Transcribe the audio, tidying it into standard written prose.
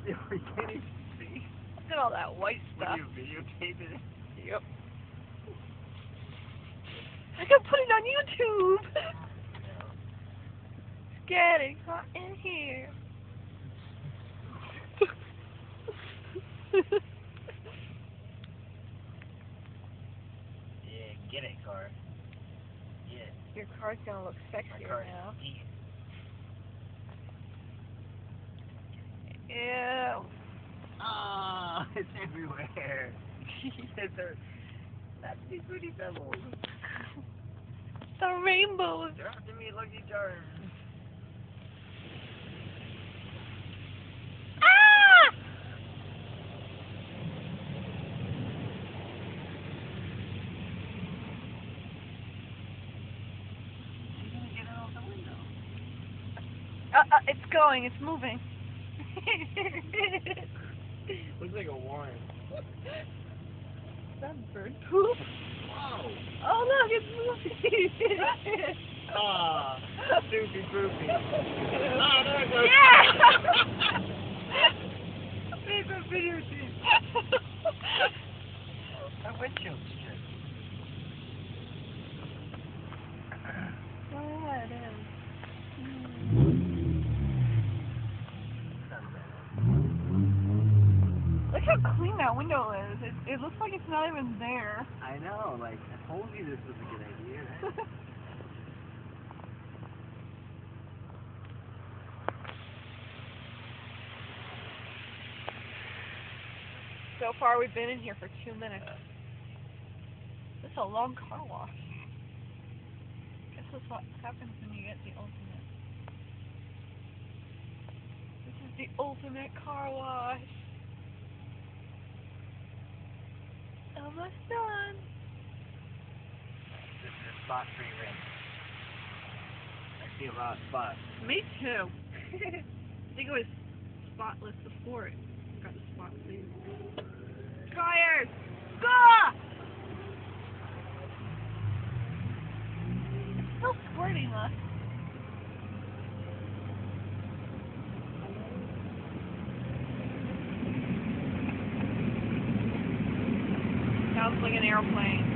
You can't even see. Look at all that white stuff. When you videotape it. Yep. I can put it on YouTube. It's getting hot in here. Yeah, get it, car. Yeah. Your car's gonna look My sexier car. now. Yeah. Ew. Ah, it's everywhere. That's the pretty pebbles. The rainbows. They're after me, Lucky Charms. Ah! She's gonna get out the window. It's going. It's moving. Looks like a warren. Is that bird poop? Whoa. Oh look, it's moving. Ah, soupy poopy. Ah, there it goes. Yeah. It's a video scene. My windshield stripped. Oh yeah, it is. Look how clean that window is. It looks like it's not even there. I know, like, I told you this was a good idea. Right? So far, we've been in here for 2 minutes. This is a long car wash. This is what happens when you get the ultimate. This is the ultimate car wash. Almost done. This is a spot-free ring. I see a lot of spots. Me too. I think it was spotless before it got the spot clean. Tires! Gah! It's still squirting us. Sounds like an airplane.